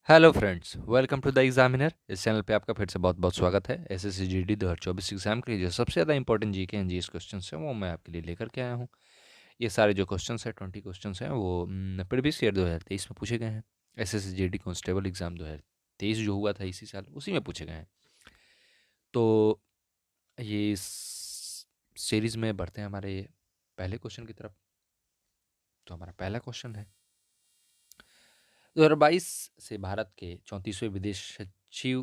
Hello friends, welcome to the examiner. इस channel पे आपका फिर से बहुत बहुत स्वागत है। एसएससी जीडी 2024 एग्जाम के लिए जो सबसे ज़्यादा important GK and GS question हैं वो मैं आपके लिए लेकर के आया हूँ। ये सारे जो क्वेश्चन हैं 20 क्वेश्चन हैं वो प्रीवियस ईयर 2023 में पूछे गए हैं। एसएससी जीडी कांस्टेबल एग्जाम 2023 जो हुआ था इसी साल, उसी में पूछे गए हैं। तो ये इस सीरीज में बढ़ते हैं हमारे पहले क्वेश्चन की तरफ। तो हमारा पहला क्वेश्चन है, 2022 से भारत के 34वें विदेश सचिव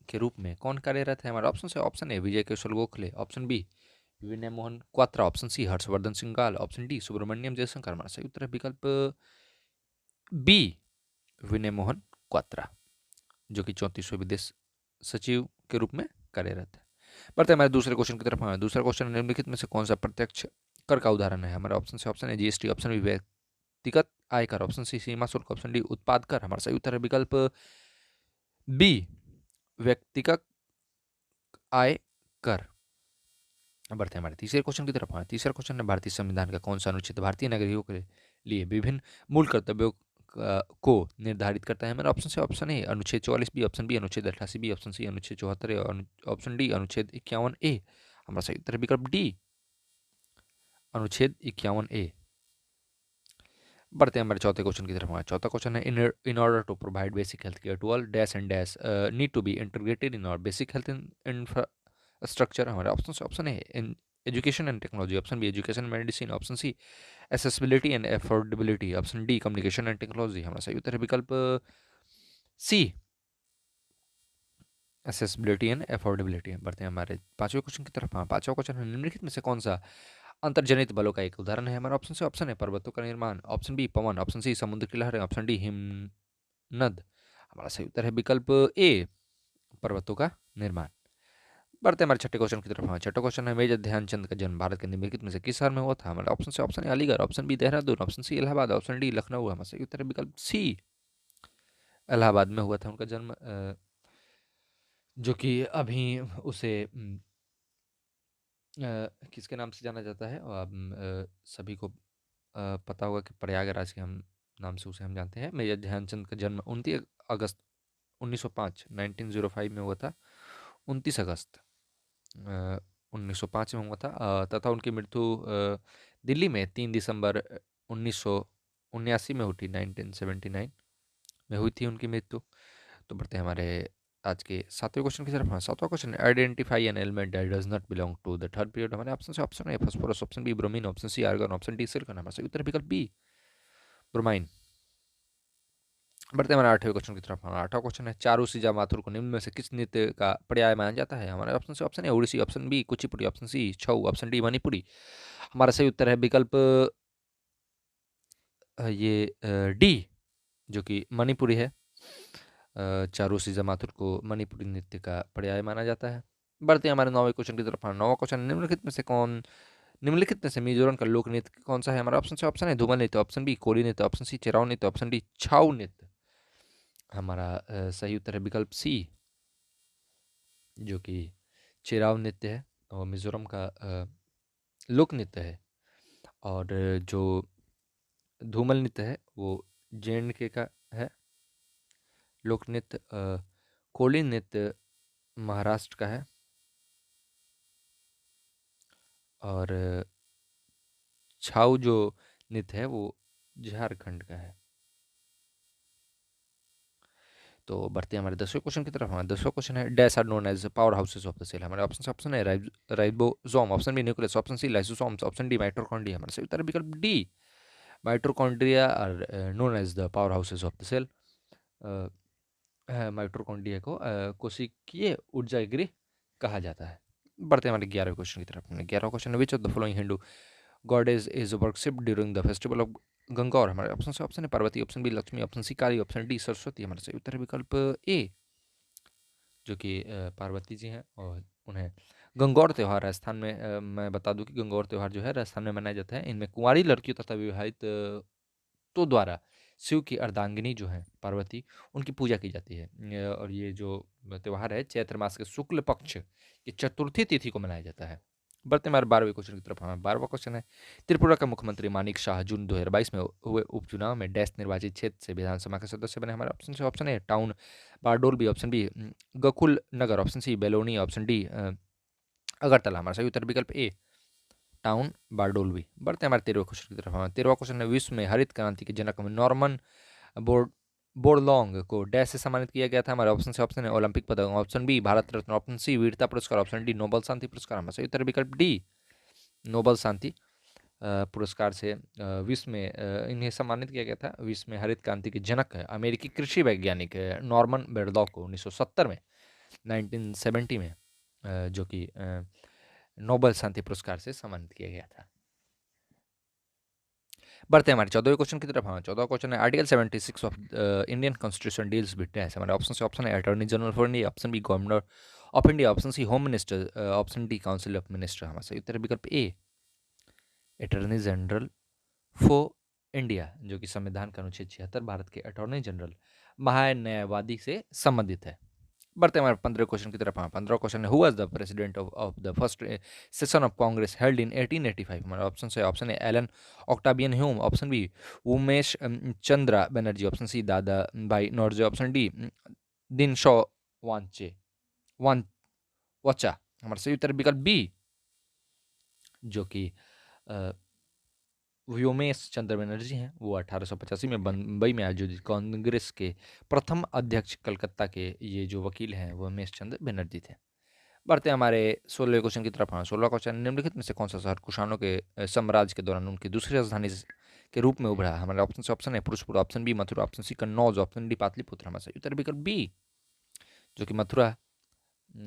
के रूप में कौन कार्यरत है? हमारा ऑप्शन है, option A Vijay Keshav Gokhale, option B Vinay Mohan Kwatra, option C Harshvardhan Singhal, option D Subrahmanyam Jaishankar. हमारा सही उत्तर है विकल्प बी विनय मोहन क्वात्रा, जो कि 34वें विदेश सचिव के रूप में कार्यरत है। बढ़ते हैं हमारे दूसरे क्वेश्चन की तरफ। हमारा दूसरा क्वेश्चन, निम्नलिखित में से कौन सा प्रत्यक्ष कर का उदाहरण है? हमारा ऑप्शन से ऑप्शन है जीएसटी, ऑप्शन बी व्यक्तिगत आयकर, ऑप्शन सी सीमा शुल्क, ऑप्शन डी उत्पाद कर। हमारा सही उत्तर है विकल्प बी व्यक्तिगत आय कर। बढ़ते हैं हमारे तीसरे क्वेश्चन की तरफ। हमारा तीसरा क्वेश्चन है, भारतीय संविधान का कौन सा अनुच्छेद भारतीय नागरिकों के लिए विभिन्न मूल कर्तव्यों को निर्धारित करता है? हमारा ऑप्शन से ऑप्शन ए अनुच्छेद 44 बी, ऑप्शन बी अनुच्छेद 88 बी, ऑप्शन सी अनुच्छेद 74 ए और ऑप्शन डी अनुच्छेद 51 ए। हमारा सही उत्तर है विकल्प डी अनुच्छेद 51 ए। बढ़ते हैं हमारे चौथे क्वेश्चन की तरफ। हमारा चौथा क्वेश्चन है, in order to provide basic health care to all dash and dash need to be integrated in our basic health infrastructure. हमारे ऑप्शन है इन education and technology, option B education medicine, option C accessibility and affordability, option D communication and technology. हमारा सही उत्तर है विकल्प सी accessibility and affordability. बढ़ते हैं हमारे पांचवें क्वेश्चन की तरफ। हाँ, पांचवा क्वेश्चन है, निम्नलिखित में से कौन सा अंतर्जनित बलों का एक उदाहरण है? हमारा ऑप्शन से ऑप्शन है पर्वतों का निर्माण, ऑप्शन बी पवन, ऑप्शन सी समुद्र की लहरें, ऑप्शन डी हिमनद। हमारा सही उत्तर है विकल्प ए पर्वतों का निर्माण। बढ़ते हैं हमारे छठे क्वेश्चन की तरफ। हाँ, छठा क्वेश्चन है, मेजर ध्यानचंद का जन्म भारत के निम्नलिखित में से किस शहर में हुआ था? हमारा ऑप्शन से ऑप्शन है Aligarh, option B Dehradun, option C Allahabad, option D Lucknow. हमारा सही उत्तर है विकल्प सी इलाहाबाद में हुआ था उनका जन्म, जो कि अभी उसे किसके नाम से जाना जाता है? और सभी को पता होगा कि प्रयागराज के हम नाम से उसे हम जानते हैं। मेजर ध्यानचंद का जन्म 29 अगस्त 1905 1905 में हुआ था। 29 अगस्त 1905 में हुआ था, तथा उनकी मृत्यु दिल्ली में 3 दिसंबर 1979 में हुई थी। 1979 में हुई थी उनकी मृत्यु। तो बढ़ते हैं हमारे आज के सातवें क्वेश्चन की तरफ। हाँ, सातवां क्वेश्चन है, identify an element that does not belong to the third period. हमारे ऑप्शन से ऑप्शन है phosphorus, option B bromine, option C argon, option D silicon. हमारा सही उत्तर है विकल्प बी ब्रोमाइन। बढ़ते हैं हमारे आठवें क्वेश्चन की तरफ। हमारा आठवां क्वेश्चन है, चारू सीजा माथुर को निम्न में से किस नृत्य का पर्याय माना जाता है? हमारे ऑप्शन से ऑप्शन है Odissi, option B Kuchipudi, option C Chhau, option D Manipuri. हमारा सही उत्तर है विकल्प ये डी, जो कि मणिपुरी है। चारू सीजा माथुर को मणिपुरी नृत्य का पर्याय माना जाता है। बढ़ते हैं हमारे नौवें क्वेश्चन की तरफ। नौवां क्वेश्चन, निम्नलिखित में से मिजोरम का लोक नृत्य कौन सा है? हमारा ऑप्शन से ऑप्शन है धूमर नृत्य, ऑप्शन बी कोली नृत्य, ऑप्शन सी चेराव नृत्य, ऑप्शन डी छाऊ नृत्य। हमारा सही उत्तर है विकल्प सी, जो कि चेराव नृत्य है और मिजोरम का लोक नृत्य है। और जो धूमल नृत्य है वो जे.एंड.के का है। लोक नृत्य कोली नृत्य महाराष्ट्र का है और छाऊ जो नृत्य है वो झारखंड का है। तो बढ़ते हैं हमारे 10वें क्वेश्चन की तरफ। हमारा 10वां क्वेश्चन है, dash are known as power houses of the cell. हमारे ऑप्शन है ribosome, option B nucleus, option C lysosomes, option D mitochondria. हमारा सही उत्तर है विकल्प D mitochondria are known as the power houses of the cell. Mitochondria को कोशिकीय ऊर्जा गृह कहा जाता है। बढ़ते हैं हमारे 11वें क्वेश्चन की तरफ। 11वां क्वेश्चन है, which of the following Hindu goddess is worship during the festival of Gangaur. हमारे ऑप्शन से ऑप्शन है Parvati, option B Lakshmi, option C Kali, option D Saraswati. हमारा सही उत्तर है विकल्प ए, जो कि पार्वती जी हैं और उन्हें गंगौर त्यौहार राजस्थान में, मैं बता दूं कि गंगौर त्यौहार जो है राजस्थान में मनाया जाता है। इनमें कुंवारी लड़कियों तथा विवाहित तो द्वारा शिव की अर्धांगिनी जो है पार्वती, उनकी पूजा की जाती है। और ये जो त्यौहार है चैत्र मास के शुक्ल पक्ष की चतुर्थी तिथि को मनाया जाता है। बढ़ते हमारे 12वें क्वेश्चन की तरफ। हमारा 12वां क्वेश्चन है, त्रिपुरा का मुख्यमंत्री मानिक शाह जून 2022 में हुए उपचुनाव में डैश निर्वाचित क्षेत्र से विधानसभा के सदस्य बने। हमारा ऑप्शन से option A town Bardoli, option B Gokul Nagar, option C Beloni, option D Agartala. हमारा सही उत्तर विकल्प ए टाउन बारडोलवी। बढ़ते हैं हमारे 13वें क्वेश्चन की तरफ। हमारा 13वां क्वेश्चन है, विश्व में हरित क्रांति के जनक नॉर्मन बोर्ड बोरलॉन्ग को डैश से सम्मानित किया गया था। हमारे ऑप्शन से ऑप्शन है ओलंपिक पदक, option B Bharat Ratna, option C वीरता पुरस्कार, ऑप्शन डी नोबल शांति पुरस्कार। हमारा सही उत्तर विकल्प डी नोबल शांति पुरस्कार से विश्व में इन्हें सम्मानित किया गया था। विश्व में हरित क्रांति के जनक है अमेरिकी कृषि वैज्ञानिक नॉर्मन बोरलॉग को 1970 में 1970 में जो कि नोबल शांति पुरस्कार से सम्मानित किया गया था। बढ़ते हैं हमारे 14वें क्वेश्चन की तरफ। हाँ, 14वां क्वेश्चन है, article 76 of Indian constitution deals with dash. हमारे ऑप्शन से ऑप्शन है attorney general for India, option B governor of India, option C home minister, option D council of minister. हमारा सही उत्तर विकल्प A attorney general for India, जो कि संविधान का अनुच्छेद 76 भारत के अटॉर्नी जनरल महान्यायवादी से संबंधित है। बढ़ते हैं हमारे 15 क्वेश्चन की तरफ। हाँ, 15 क्वेश्चन है, who was the president of the first session of Congress held in 1885। हमारा ऑप्शन से ऑप्शन है Allan Octavian Hume, option B Umesh Chandra Banerjee, option C Dadabhai Naoroji, option D Dinshaw वांचे वान वचा। हमारा सही उत्तर विकल्प बी, जो कि व्योमेश चंद्र बनर्जी हैं, वो 1885 में बम्बई में आयोजित कांग्रेस के प्रथम अध्यक्ष कलकत्ता के ये जो वकील हैं वो उमेश चंद्र बनर्जी थे। बढ़ते हैं हमारे 16वें क्वेश्चन की तरफ। हाँ, 16वां क्वेश्चन, निम्नलिखित में से कौन सा शहर कुषाणों के साम्राज्य के दौरान उनकी दूसरी राजधानी के रूप में उभरा? हमारे ऑप्शन से ऑप्शन है Purushpur, option B Mathura, option C Kannauj, option D Pataliputra. हमारा सही उत्तर विकल्प बी, जो कि मथुरा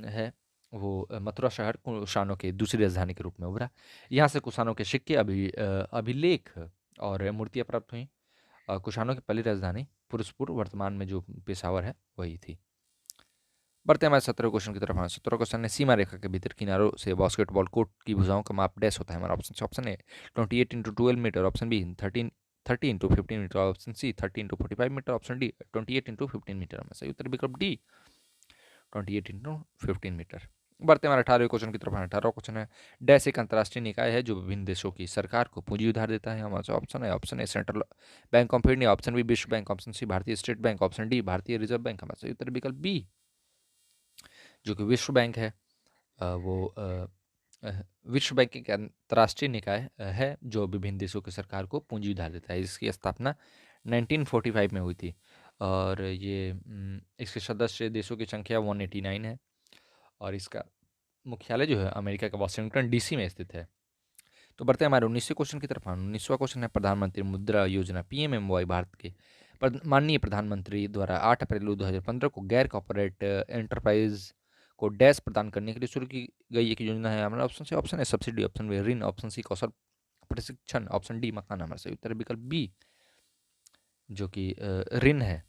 है, वो मथुरा शहर कुषाणों के दूसरी राजधानी के रूप में उभरा। यहाँ से कुषाणों के सिक्के अभिलेख और मूर्तियाँ प्राप्त हुई। कुषाणों की पहली राजधानी पुरुषपुर, वर्तमान में जो पेशावर है वही थी। बढ़ते हैं हमारे 17 क्वेश्चन की तरफ। 17 क्वेश्चन है, सीमा रेखा के भीतर किनारों से बास्केटबॉल कोर्ट की भुजाओं का माप डैश होता है। हमारा ऑप्शन से ऑप्शन है 28x12 metre, option B 30x15 metre, option C 30x45 metre, option D 28x15 metre. हमारा सही उत्तर विकल्प डी 28x15 मीटर। बढ़ते हमारे 18वें क्वेश्चन की तरफ। 18वां क्वेश्चन है, डैश एक अंतर्राष्ट्रीय निकाय है जो विभिन्न देशों की सरकार को पूंजी उधार देता है। हमारा ऑप्शन है central bank of India, option B विश्व बैंक, ऑप्शन सी भारतीय स्टेट बैंक, ऑप्शन डी भारतीय रिजर्व बैंक। हमारा सही उत्तर विकल्प बी, जो कि विश्व बैंक है, वो विश्व बैंक एक अंतर्राष्ट्रीय निकाय है जो विभिन्न देशों की सरकार को पूंजी उधार देता है। इसकी स्थापना 1945 में हुई थी और ये इसके सदस्य देशों की संख्या 189 है और इसका मुख्यालय जो है अमेरिका के वाशिंगटन डीसी में स्थित है। तो बढ़ते हैं हमारे 19वें क्वेश्चन की तरफ। 19वां क्वेश्चन है, प्रधानमंत्री मुद्रा योजना पीएमएमवाई भारत के माननीय प्रधानमंत्री द्वारा 8 अप्रैल 2015 को गैर कॉर्पोरेट एंटरप्राइज को डैश प्रदान करने के लिए शुरू की गई एक योजना है। हमारा ऑप्शन से ऑप्शन है सब्सिडी, ऑप्शन बी ऋण, ऑप्शन सी कौशल प्रशिक्षण, ऑप्शन डी मकान। हमारा सही उत्तर विकल्प बी, जो कि ऋण है,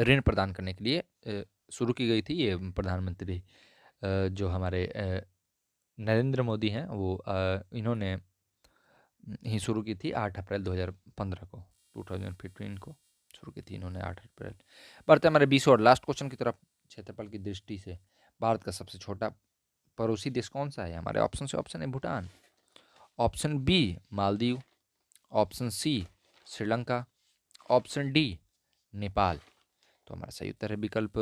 ऋण प्रदान करने के लिए शुरू की गई थी ये प्रधानमंत्री जो हमारे नरेंद्र मोदी हैं वो इन्होंने ही शुरू की थी 8 अप्रैल 2015 को 2015 को शुरू की थी इन्होंने 8 अप्रैल। बढ़ते हमारे 20 और लास्ट क्वेश्चन की तरफ। क्षेत्रफल की दृष्टि से भारत का सबसे छोटा पड़ोसी देश कौन सा है? हमारे ऑप्शन से ऑप्शन है Bhutan, option B Maldives, option C Sri Lanka, option D Nepal. तो हमारा सही उत्तर है विकल्प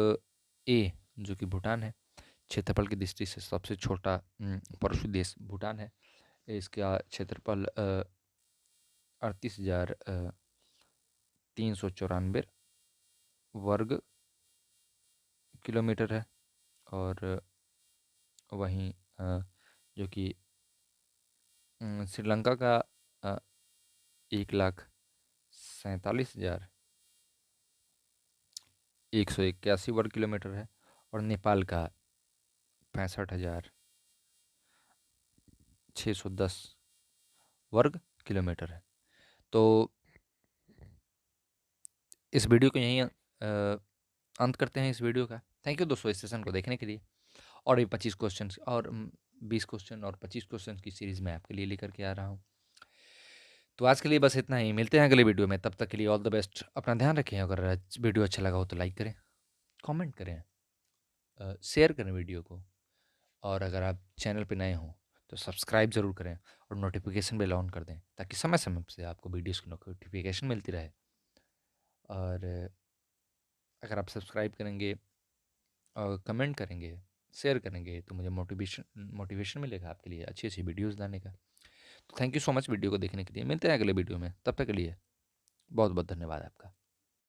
ए, जो कि भूटान है। क्षेत्रफल की दृष्टि से सबसे छोटा पड़ोसी देश भूटान है। इसका क्षेत्रफल 38,394 वर्ग किलोमीटर है और वहीं जो कि श्रीलंका का 1,47,181 वर्ग किलोमीटर है और नेपाल का 65,610 वर्ग किलोमीटर है। तो इस वीडियो को यहीं अंत करते हैं इस वीडियो का। थैंक यू दोस्तों इस सेशन को देखने के लिए। और ये 25 क्वेश्चन और 20 क्वेश्चन और 25 क्वेश्चन की सीरीज़ मैं आपके लिए लेकर के आ रहा हूँ। तो आज के लिए बस इतना ही, मिलते हैं अगले वीडियो में। तब तक के लिए ऑल द बेस्ट, अपना ध्यान रखें। अगर वीडियो अच्छा लगा हो तो लाइक करें, कमेंट करें, शेयर करें वीडियो को और अगर आप चैनल पे नए हों तो सब्सक्राइब ज़रूर करें और नोटिफिकेशन बेल ऑन कर दें, ताकि समय समय से आपको वीडियोज़ की नोटिफिकेशन मिलती रहे। और अगर आप सब्सक्राइब करेंगे और कमेंट करेंगे, शेयर करेंगे, तो मुझे मोटिवेशन मिलेगा आपके लिए अच्छी अच्छी वीडियोज़ लाने का। तो thank you so much video को देखने के लिए। मिलते हैं अगले वीडियो में, तब तक के लिए बहुत बहुत धन्यवाद आपका।